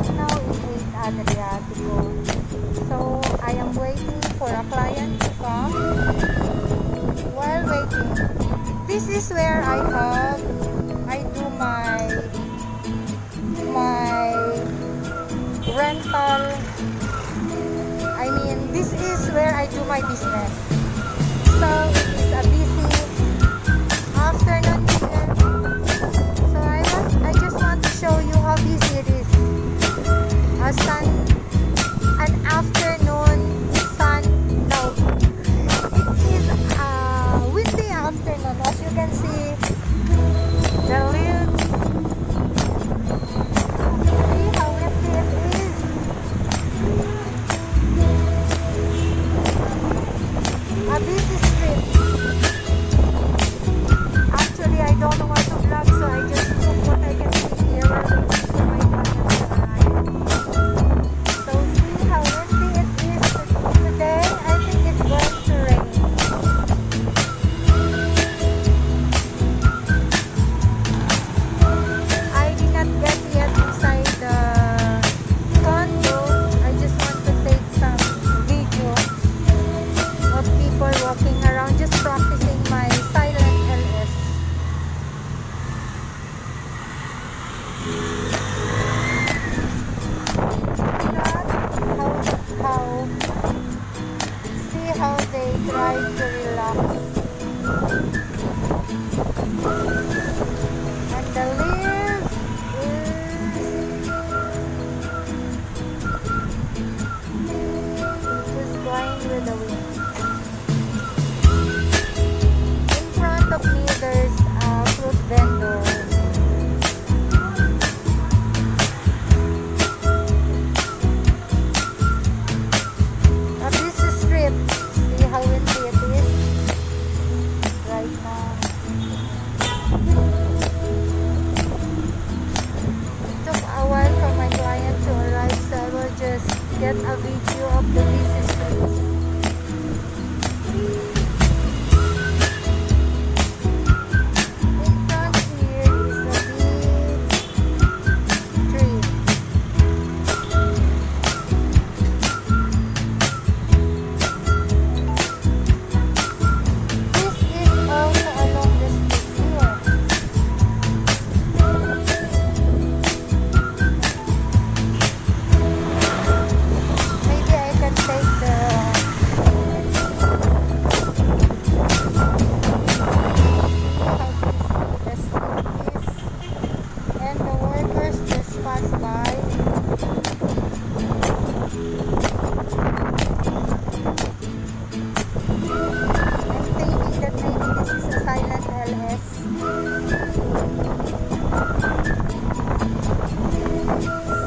right now in 8th Adriatico. So I am waiting for a client to come. While waiting, this is where I do my rental. I mean, this is where I do my business. So it is a busy afternoon here. So I just want to show you how busy it is. An afternoon sun. No, it is a windy afternoon. As you can see, the leaves. See how windy it is. A busy street. Actually, I don't want to vlog, so I just took what I can see here. We're waiting for my clients to arrive. So see how windy it is today. I think it's going to rain. I did not get yet inside the condo. I just want to take some video of people walking around, just practicing my silent LS. See how they try to relax. And the leaves is just going with the wind. In front of me there's a fruit vendor. A busy street. See how windy it is right now. It took a while for my client to arrive, so I will just get a video of the busy streets. In front here is a big tree. This is also along the street here. Maybe I can take the street is, and the workers just pass by. I'm thinking that maybe this is a silent LS.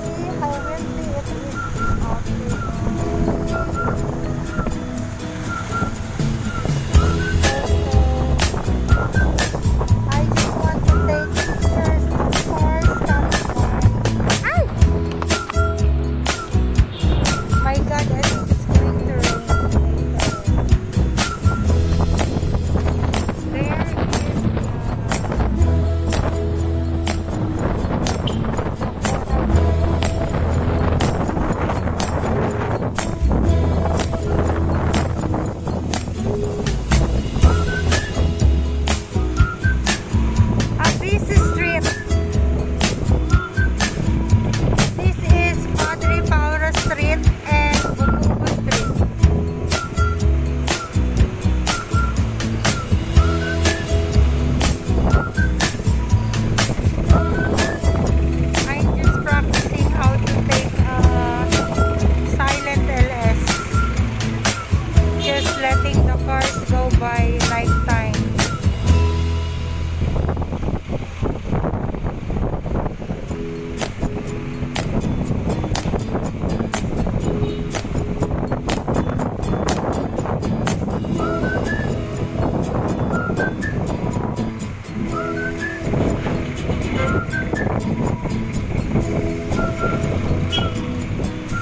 See how windy it is out here. I just want to take pictures of cars coming by. Ay! My God, I think it's going to rain later. There is a busy street. This is Padre Pauro Street and Bukubu Street. I'm just practicing how to take a silent LS. Just letting the cars go by nighttime.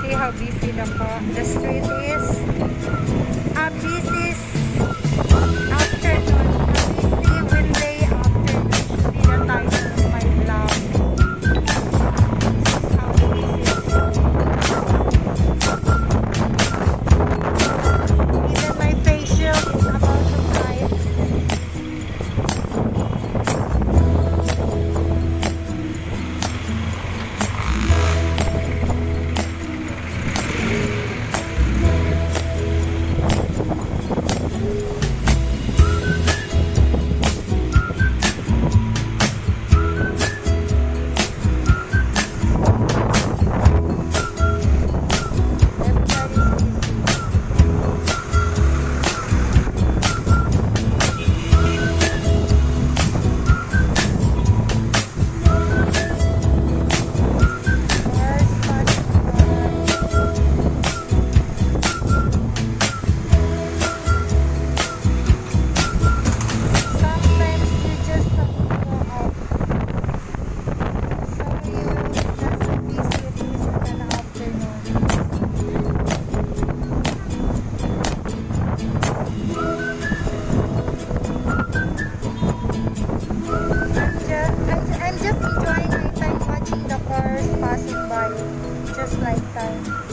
See how busy the street is. A busy afternoon. A busy windy afternoon should be the title of my vlog. This is how busy it is. just like time.